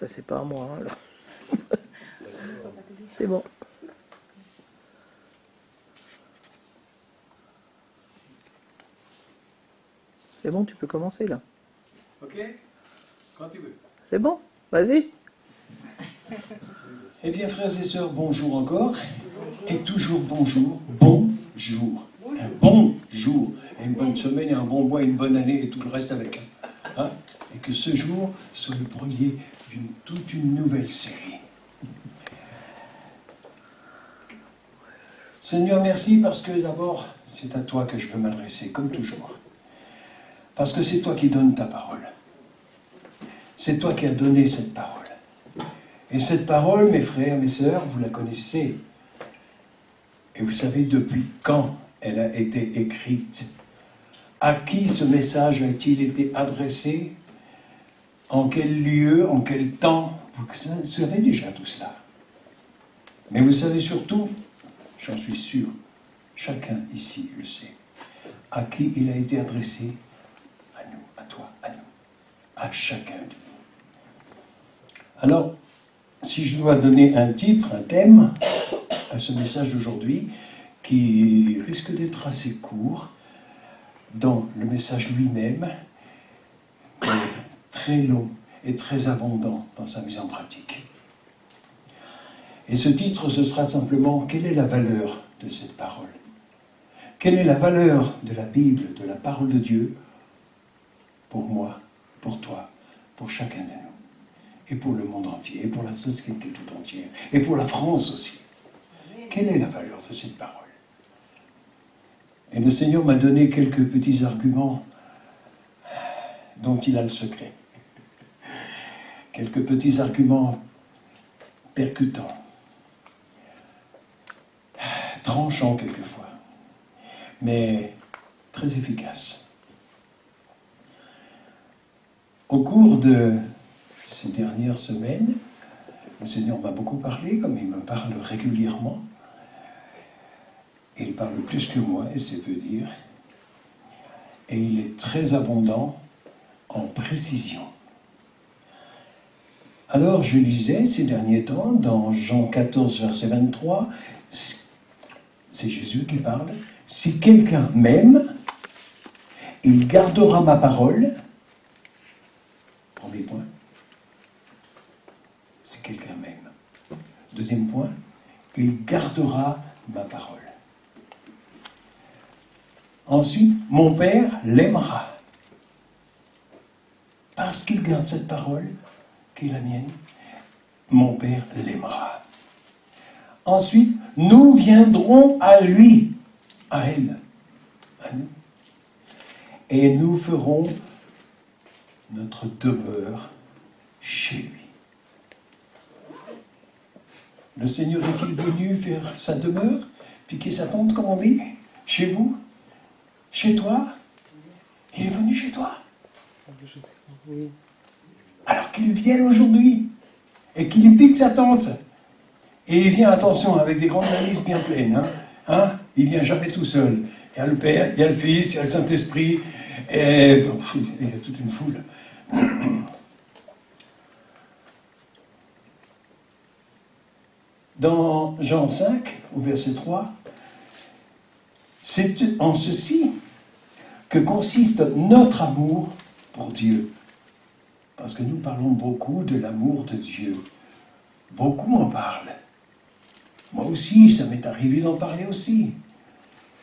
Ça, c'est pas à moi, hein, là. C'est bon. C'est bon, tu peux commencer, là. Ok? Quand tu veux. C'est bon, vas-y. Eh bien, frères et sœurs, bonjour encore. Et toujours bonjour. Bonjour. Un bon jour. Et une bonne semaine, et un bon mois, une bonne année, et tout le reste avec. Hein? Et que ce jour soit le premier d'une toute une nouvelle série. Seigneur, merci parce que d'abord, c'est à toi que je veux m'adresser, comme toujours. Parce que c'est toi qui donnes ta parole. C'est toi qui as donné cette parole. Et cette parole, mes frères, mes sœurs, vous la connaissez. Et vous savez depuis quand elle a été écrite. À qui ce message a-t-il été adressé? En quel lieu? En quel temps? Vous savez déjà tout cela. Mais vous savez surtout, j'en suis sûr, chacun ici le sait, à qui il a été adressé? À nous, à toi, à nous, à chacun de nous. Alors, si je dois donner un titre, un thème à ce message d'aujourd'hui, qui risque d'être assez court dans le message lui-même, mais très long et très abondant dans sa mise en pratique. Et ce titre, ce sera simplement « Quelle est la valeur de cette parole ?» Quelle est la valeur de la Bible, de la parole de Dieu, pour moi, pour toi, pour chacun de nous, et pour le monde entier, et pour la société tout entière, et pour la France aussi. Quelle est la valeur de cette parole? Et le Seigneur m'a donné quelques petits arguments dont il a le secret. Quelques petits arguments percutants, tranchants quelquefois, mais très efficaces. Au cours de ces dernières semaines, le Seigneur m'a beaucoup parlé, comme il me parle régulièrement. Il parle plus que moi, et c'est peu dire. Et il est très abondant en précision. Alors, je lisais ces derniers temps, dans Jean 14, verset 23, c'est Jésus qui parle. « Si quelqu'un m'aime, il gardera ma parole. » Premier point. Si quelqu'un m'aime. Deuxième point, il gardera ma parole. Ensuite, mon Père l'aimera. Parce qu'il garde cette parole, qui est la mienne, mon Père l'aimera. Ensuite, nous viendrons à lui, à elle, à nous. Et nous ferons notre demeure chez lui. Le Seigneur est-il venu faire sa demeure, piquer sa tente, comme on dit, chez vous? Chez toi? Il est venu chez toi? Alors qu'il vienne aujourd'hui et qu'il pique sa tente. Et il vient, attention, avec des grandes valises bien pleines. Il vient jamais tout seul. Il y a le Père, il y a le Fils, il y a le Saint-Esprit, et il y a toute une foule. Dans Jean 5, au verset 3, c'est en ceci que consiste notre amour pour Dieu. Parce que nous parlons beaucoup de l'amour de Dieu. Beaucoup en parlent. Moi aussi, ça m'est arrivé d'en parler aussi.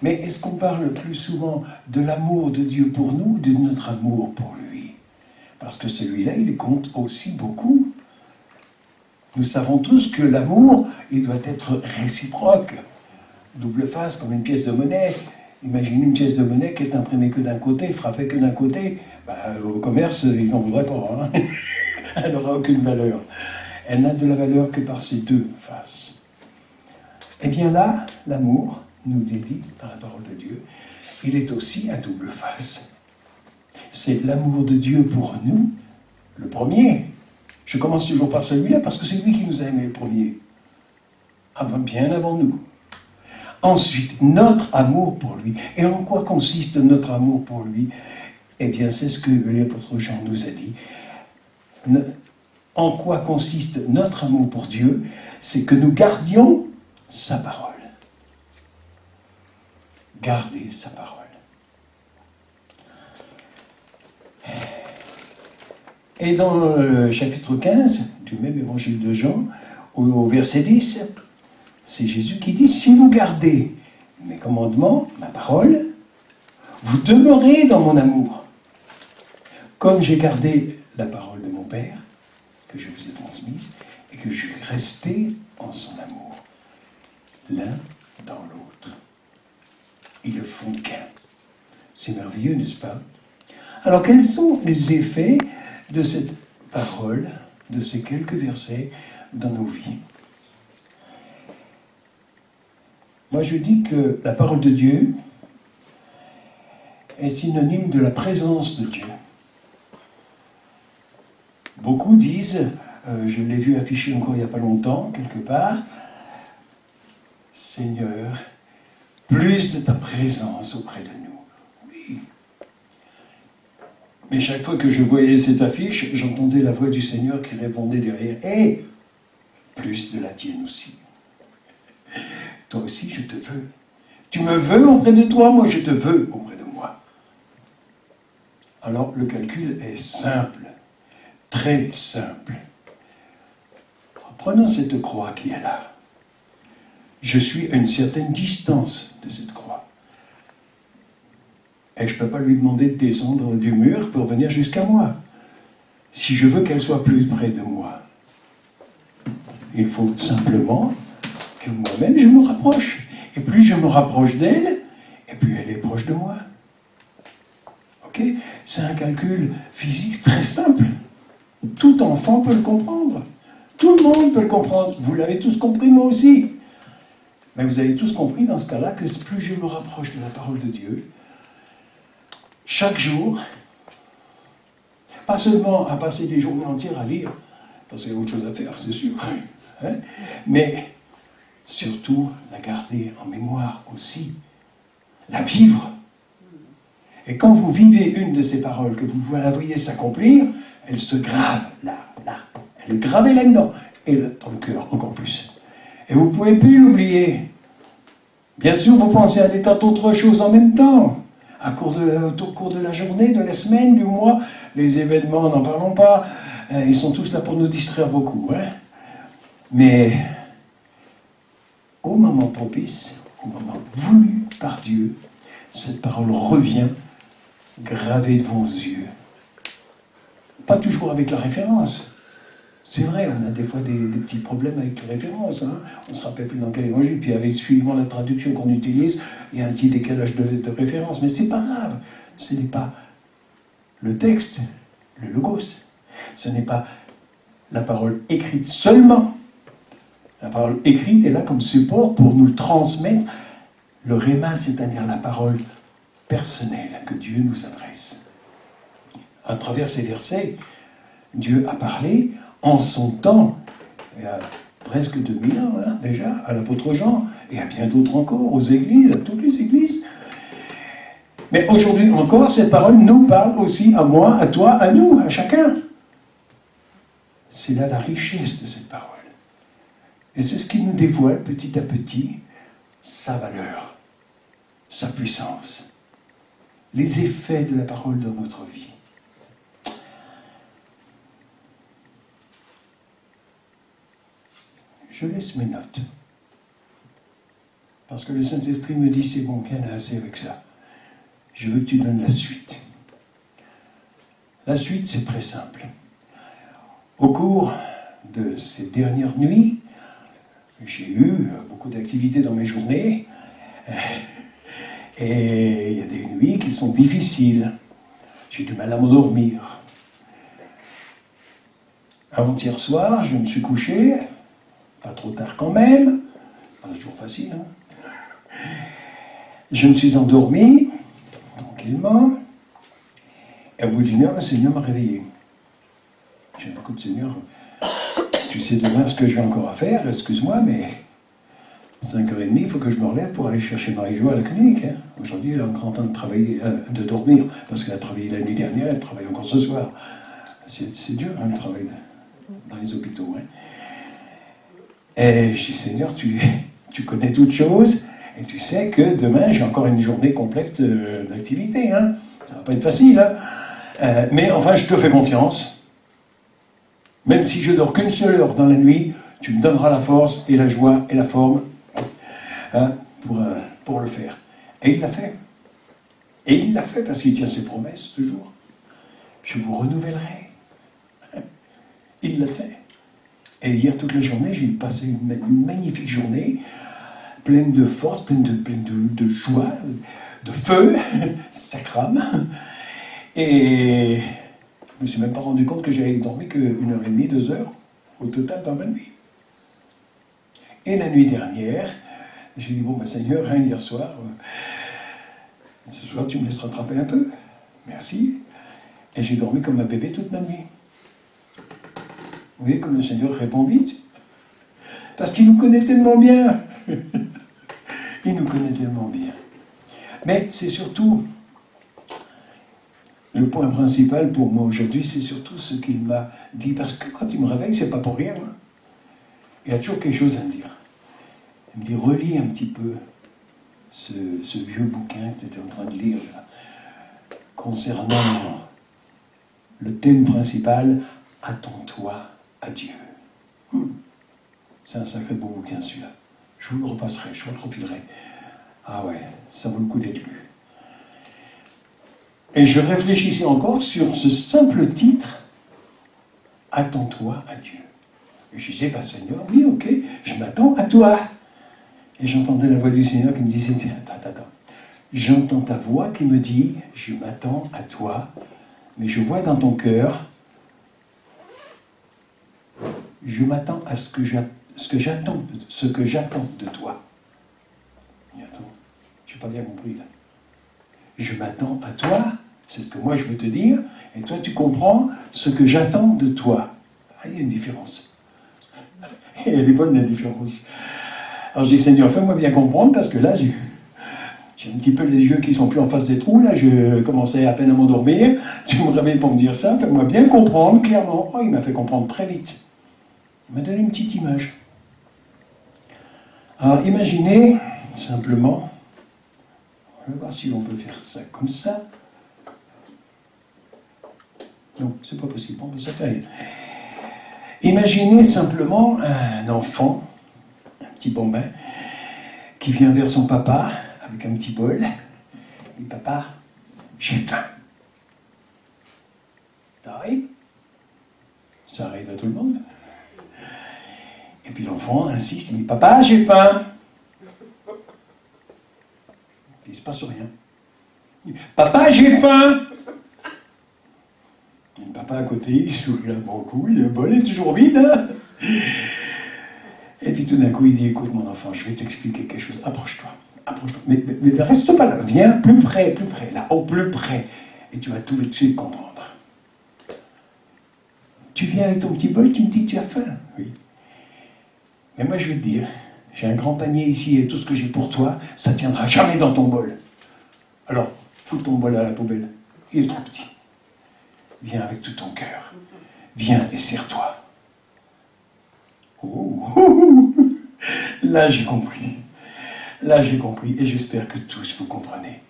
Mais est-ce qu'on parle plus souvent de l'amour de Dieu pour nous ou de notre amour pour lui? Parce que celui-là, il compte aussi beaucoup. Nous savons tous que l'amour, il doit être réciproque. Double face, comme une pièce de monnaie. Imaginez une pièce de monnaie qui est imprimée que d'un côté, frappée que d'un côté. Au commerce, ils n'en voudraient pas. Elle n'aura aucune valeur. Elle n'a de la valeur que par ses deux faces. Eh bien là, l'amour, nous est dit par la parole de Dieu, il est aussi à double face. C'est l'amour de Dieu pour nous, le premier. Je commence toujours par celui-là parce que c'est lui qui nous a aimés le premier. Bien avant nous. Ensuite, notre amour pour lui. Et en quoi consiste notre amour pour lui? Eh bien, c'est ce que l'apôtre Jean nous a dit. en quoi consiste notre amour pour Dieu, c'est que nous gardions sa parole. Garder sa parole. Et dans le chapitre 15 du même évangile de Jean, au verset 10, c'est Jésus qui dit « Si vous gardez mes commandements, ma parole, vous demeurez dans mon amour, comme j'ai gardé la parole de mon Père, que je vous ai transmise, et que je suis resté en son amour, l'un dans l'autre. Ils ne font qu'un. » C'est merveilleux, n'est-ce pas? Alors, quels sont les effets de cette parole, de ces quelques versets dans nos vies? Moi, je dis que la parole de Dieu est synonyme de la présence de Dieu. Beaucoup disent, je l'ai vu affiché encore il n'y a pas longtemps, quelque part, « Seigneur, plus de ta présence auprès de nous. » Oui. Mais chaque fois que je voyais cette affiche, j'entendais la voix du Seigneur qui répondait derrière, « Et plus de la tienne aussi. Toi aussi, je te veux. Tu me veux auprès de toi, moi je te veux auprès de moi. » Alors, le calcul est simple, très simple. Prenons cette croix qui est là. Je suis à une certaine distance de cette croix. Et je ne peux pas lui demander de descendre du mur pour venir jusqu'à moi. Si je veux qu'elle soit plus près de moi, il faut simplement que moi-même je me rapproche. Et plus je me rapproche d'elle, et plus elle est proche de moi. Ok? C'est un calcul physique très simple. Tout enfant peut le comprendre. Tout le monde peut le comprendre. Vous l'avez tous compris, moi aussi. Mais vous avez tous compris dans ce cas-là que plus je me rapproche de la parole de Dieu, chaque jour, pas seulement à passer des journées entières à lire, parce qu'il y a autre chose à faire, c'est sûr, hein, mais surtout la garder en mémoire aussi, la vivre. Et quand vous vivez une de ces paroles, que vous la voyez s'accomplir, elle se grave là. Elle est gravée là-dedans, et dans le cœur encore plus. Et vous ne pouvez plus l'oublier. Bien sûr, vous pensez à des tas d'autres choses en même temps. Au cours de la journée, de la semaine, du mois, les événements, n'en parlons pas, ils sont tous là pour nous distraire beaucoup. Hein. Mais au moment propice, au moment voulu par Dieu, cette parole revient gravée devant vos yeux. Pas toujours avec la référence. C'est vrai, on a des fois des petits problèmes avec les références. Hein. On ne se rappelle plus dans quel évangile, puis avec suivant la traduction qu'on utilise, il y a un petit décalage de référence. Mais c'est pas grave. Ce n'est pas le texte, le logos. Ce n'est pas la parole écrite seulement. La parole écrite est là comme support pour nous transmettre le réma, c'est-à-dire la parole personnelle que Dieu nous adresse. À travers ces versets, Dieu a parlé en son temps, il y a presque 2000 ans hein, déjà, à l'apôtre Jean, et à bien d'autres encore, aux églises, à toutes les églises. Mais aujourd'hui encore, cette parole nous parle aussi à moi, à toi, à nous, à chacun. C'est là la richesse de cette parole. Et c'est ce qui nous dévoile petit à petit sa valeur, sa puissance, les effets de la parole dans notre vie. Je laisse mes notes. Parce que le Saint-Esprit me dit, c'est bon, qu'il y en a assez avec ça. Je veux que tu donnes la suite. La suite, c'est très simple. Au cours de ces dernières nuits, j'ai eu beaucoup d'activités dans mes journées. Et il y a des nuits qui sont difficiles. J'ai du mal à m'endormir. Avant-hier soir, je me suis couché, pas trop tard quand même, pas toujours facile. Hein. Je me suis endormi, tranquillement, et au bout d'une heure, le Seigneur m'a réveillé. J'ai dit, écoute Seigneur, tu sais demain ce que j'ai encore à faire, excuse-moi, mais 5h30, il faut que je me relève pour aller chercher Marie-Jo à la clinique. Hein. Aujourd'hui, elle est encore en train de travailler, de dormir, parce qu'elle a travaillé la nuit dernière, elle travaille encore ce soir. C'est dur, hein, le travail. dans les hôpitaux. Hein. Et je dis, Seigneur, tu connais toutes choses, et tu sais que demain, j'ai encore une journée complète d'activité. Hein. Ça va pas être facile. Hein. Mais enfin, je te fais confiance. Même si je dors qu'une seule heure dans la nuit, tu me donneras la force et la joie et la forme hein, pour le faire. Et il l'a fait. Et il l'a fait parce qu'il tient ses promesses toujours. Je vous renouvellerai. Il l'a fait. Et hier, toute la journée, j'ai passé une magnifique journée, pleine de force, pleine de joie, de feu, ça crame. Et je ne me suis même pas rendu compte que j'avais dormi qu'une heure et demie, 2 heures, au total dans ma nuit. Et la nuit dernière, j'ai dit, bon, ben, Seigneur, hein, hier soir, ce soir, tu me laisses rattraper un peu. Merci. Et j'ai dormi comme un bébé toute ma nuit. Vous voyez comme le Seigneur répond vite. Parce qu'il nous connaît tellement bien. Il nous connaît tellement bien. Mais c'est surtout, le point principal pour moi aujourd'hui, c'est surtout ce qu'il m'a dit. Parce que quand il me réveille, c'est pas pour rien. Hein. Il y a toujours quelque chose à me dire. Il me dit, relis un petit peu ce vieux bouquin que tu étais en train de lire là, concernant le thème principal, attends-toi à Dieu. C'est un sacré beau bouquin celui-là. Je vous le repasserai, je vous le refilerai. Ah ouais, ça vaut le coup d'être lu. Et je réfléchissais encore sur ce simple titre, attends-toi à Dieu. Et je disais, bah Seigneur, oui, ok, je m'attends à toi. Et j'entendais la voix du Seigneur qui me disait, attends. J'entends ta voix qui me dit, je m'attends à toi, mais je vois dans ton cœur, je m'attends à ce que j'attends de toi. Et attends, je n'ai pas bien compris là. Je m'attends à toi, c'est ce que moi je veux te dire, et toi tu comprends ce que j'attends de toi. Ah, il y a une différence. Elle est bonne la différence. Alors je dis, Seigneur, fais-moi bien comprendre, parce que là, j'ai un petit peu les yeux qui sont plus en face des trous, là, je commençais à peine à m'endormir, tu me réveilles pour me dire ça, fais-moi bien comprendre, clairement. Oh, il m'a fait comprendre très vite. Il m'a donné une petite image. Alors, imaginez, simplement, on va voir si on peut faire ça comme ça. Non, c'est pas possible, on peut ça faire. Imaginez simplement un enfant, un petit bambin, qui vient vers son papa avec un petit bol. Et papa, j'ai faim. Ça arrive? Ça arrive à tout le monde. Et puis l'enfant insiste, il dit, papa, j'ai faim. Il ne se passe rien. Il dit, papa, j'ai faim. Et le papa à côté, il soulève mon cou, le bol est toujours vide. Hein. Et puis tout d'un coup, il dit, écoute mon enfant, je vais t'expliquer quelque chose. Approche-toi. Mais ne reste pas là. Viens plus près, là, au plus près. Et tu vas tout de suite comprendre. Tu viens avec ton petit bol, tu me dis que tu as faim. Oui. Mais moi, je vais te dire, j'ai un grand panier ici et tout ce que j'ai pour toi, ça ne tiendra jamais dans ton bol. Alors, fous ton bol à la poubelle. Il est trop petit. Viens avec tout ton cœur. Viens et serre-toi. Oh. Là, j'ai compris. Et j'espère que tous vous comprenez.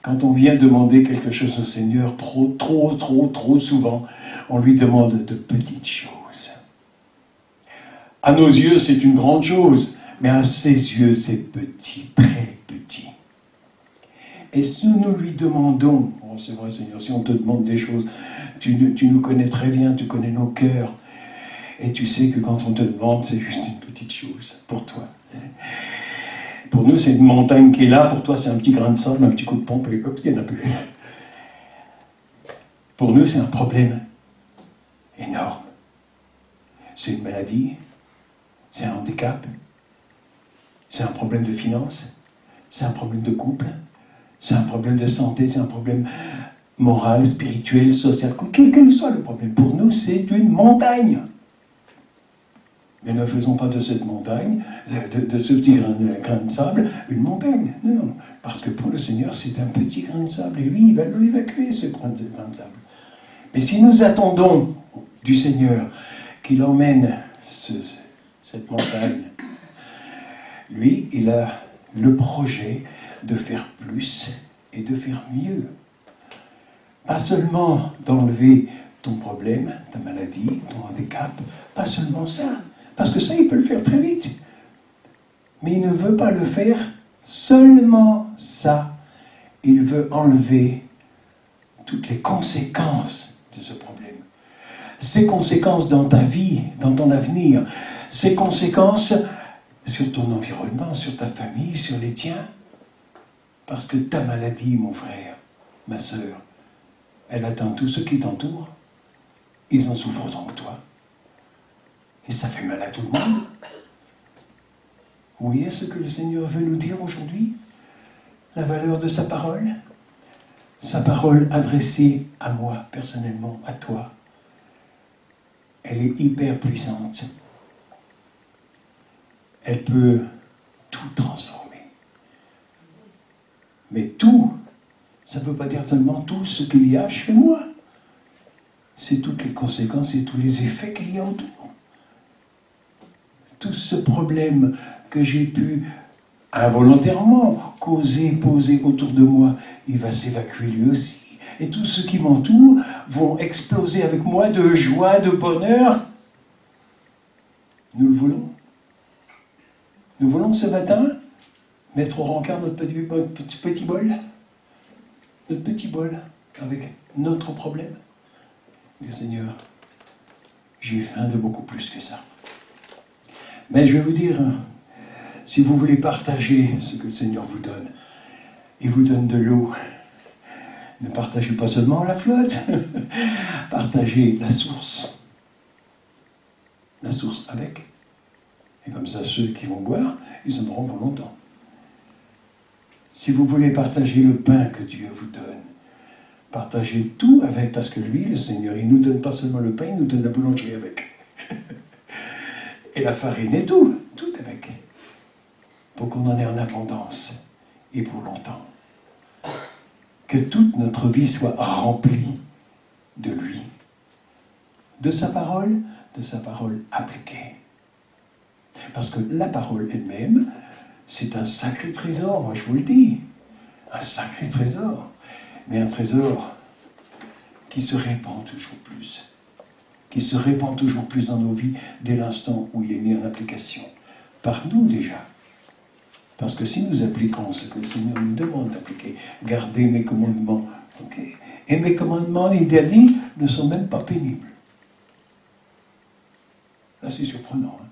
Quand on vient demander quelque chose au Seigneur, trop souvent, on lui demande de petites choses. À nos yeux, c'est une grande chose, mais à ses yeux, c'est petit, très petit. Et si nous lui demandons, oh, c'est vrai Seigneur, si on te demande des choses, tu nous connais très bien, tu connais nos cœurs, et tu sais que quand on te demande, c'est juste une petite chose pour toi. Pour nous, c'est une montagne qui est là, pour toi, c'est un petit grain de sable, un petit coup de pompe, et hop, il n'y en a plus. Pour nous, c'est un problème énorme. C'est une maladie, c'est un handicap, c'est un problème de finances, c'est un problème de couple, c'est un problème de santé, c'est un problème moral, spirituel, social, quel que soit le problème. Pour nous, c'est une montagne. Mais ne faisons pas de cette montagne, de ce petit grain de sable, une montagne. Non. Parce que pour le Seigneur, c'est un petit grain de sable. Et lui, il va l'évacuer, ce grain de sable. Mais si nous attendons du Seigneur qu'il emmène cette montagne. Lui, il a le projet de faire plus et de faire mieux. Pas seulement d'enlever ton problème, ta maladie, ton handicap, pas seulement ça, parce que ça, il peut le faire très vite. Mais il ne veut pas le faire seulement ça. Il veut enlever toutes les conséquences de ce problème. Ces conséquences dans ta vie, dans ton avenir, ces conséquences sur ton environnement, sur ta famille, sur les tiens. Parce que ta maladie, mon frère, ma sœur, elle atteint tous ceux qui t'entourent. Ils en souffrent autant que toi. Et ça fait mal à tout le monde. Vous voyez ce que le Seigneur veut nous dire aujourd'hui? La valeur de sa parole? Sa parole adressée à moi, personnellement, à toi. Elle est hyper puissante. Elle peut tout transformer. Mais tout, ça ne veut pas dire seulement tout ce qu'il y a chez moi. C'est toutes les conséquences et tous les effets qu'il y a autour. Tout ce problème que j'ai pu involontairement causer, poser autour de moi, il va s'évacuer lui aussi. Et tous ceux qui m'entourent vont exploser avec moi de joie, de bonheur. Nous le voulons. Nous voulons ce matin mettre au rencard notre petit bol. Notre petit bol avec notre problème. Dire Seigneur, j'ai faim de beaucoup plus que ça. Mais je vais vous dire, si vous voulez partager ce que le Seigneur vous donne, il vous donne de l'eau. Ne partagez pas seulement la flotte, partagez la source. La source avec. Et comme ça, ceux qui vont boire, ils en auront pour longtemps. Si vous voulez partager le pain que Dieu vous donne, partagez tout avec, parce que lui, le Seigneur, il ne nous donne pas seulement le pain, il nous donne la boulangerie avec. Et la farine et tout avec. Pour qu'on en ait en abondance et pour longtemps. Que toute notre vie soit remplie de lui. De sa parole appliquée. Parce que la parole elle-même, c'est un sacré trésor, moi je vous le dis. Un sacré trésor. Mais un trésor qui se répand toujours plus. Qui se répand toujours plus dans nos vies dès l'instant où il est mis en application. Par nous déjà. Parce que si nous appliquons ce que le Seigneur nous demande d'appliquer, gardez mes commandements. Okay? Et mes commandements, il a dit, ne sont même pas pénibles. Là, c'est surprenant. Hein?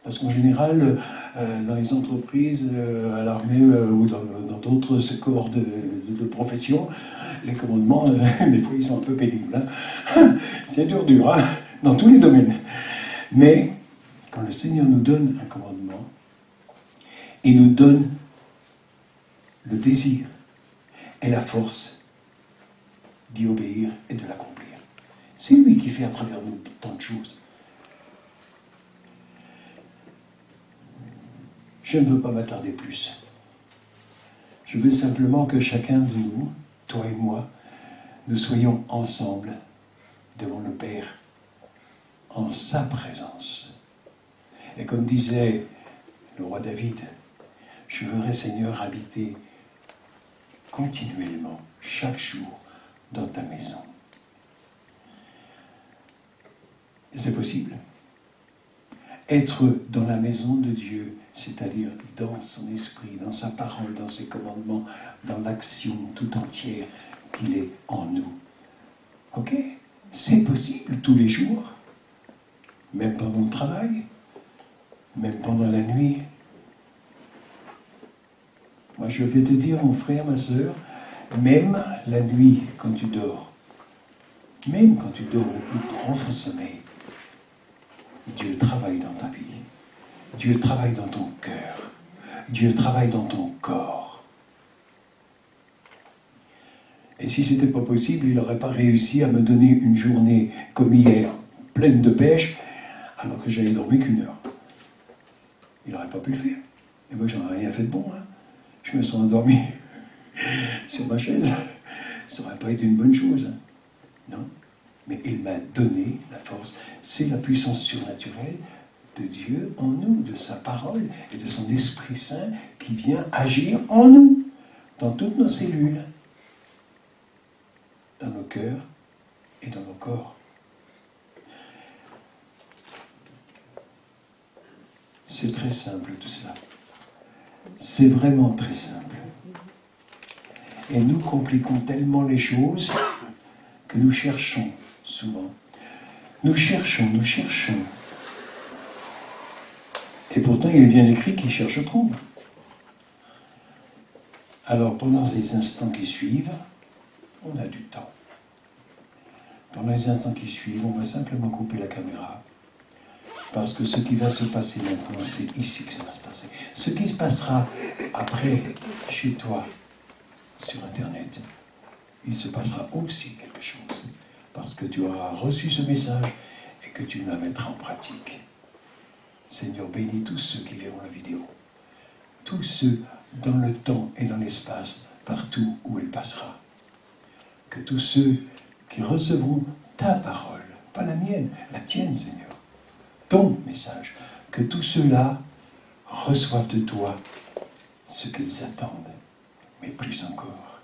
Parce qu'en général, dans les entreprises, à l'armée ou dans d'autres corps de profession, les commandements, des fois, ils sont un peu pénibles. Hein? C'est dur, hein? Dans tous les domaines. Mais, quand le Seigneur nous donne un commandement, il nous donne le désir et la force d'y obéir et de l'accomplir. C'est lui qui fait à travers nous tant de choses. Je ne veux pas m'attarder plus. Je veux simplement que chacun de nous, toi et moi, nous soyons ensemble devant le Père, en sa présence. Et comme disait le roi David, je voudrais, Seigneur, habiter continuellement, chaque jour, dans ta maison. Et c'est possible. Être dans la maison de Dieu, c'est-à-dire dans son esprit, dans sa parole, dans ses commandements, dans l'action tout entière qu'il est en nous. Ok? C'est possible tous les jours, même pendant le travail, même pendant la nuit. Moi, je vais te dire, mon frère, ma sœur, même la nuit, quand tu dors, même quand tu dors au plus profond sommeil, Dieu travaille dans ta vie. Dieu travaille dans ton cœur. Dieu travaille dans ton corps. Et si ce n'était pas possible, il n'aurait pas réussi à me donner une journée comme hier, pleine de pêche, alors que j'avais dormi qu'1 heure. Il n'aurait pas pu le faire. Et moi, j'en ai rien fait de bon. Hein. Je me suis endormi sur ma chaise. Ça n'aurait pas été une bonne chose. Hein. Non. mais il m'a donné la force. C'est la puissance surnaturelle de Dieu en nous, de sa parole et de son Esprit Saint qui vient agir en nous, dans toutes nos cellules, dans nos cœurs et dans nos corps. C'est très simple tout cela. C'est vraiment très simple. Et nous compliquons tellement les choses que nous cherchons souvent. Nous cherchons. Et pourtant, il est bien écrit qui cherche trouve. Alors, pendant les instants qui suivent, on a du temps. Pendant les instants qui suivent, on va simplement couper la caméra. Parce que ce qui va se passer maintenant, c'est ici que ça va se passer. Ce qui se passera après, chez toi, sur Internet, il se passera aussi quelque chose. Parce que tu auras reçu ce message et que tu la mettras en pratique. Seigneur, bénis tous ceux qui verront la vidéo. Tous ceux dans le temps et dans l'espace, partout où elle passera. Que tous ceux qui recevront ta parole, pas la mienne, la tienne, Seigneur, ton message, que tous ceux-là reçoivent de toi ce qu'ils attendent, mais plus encore.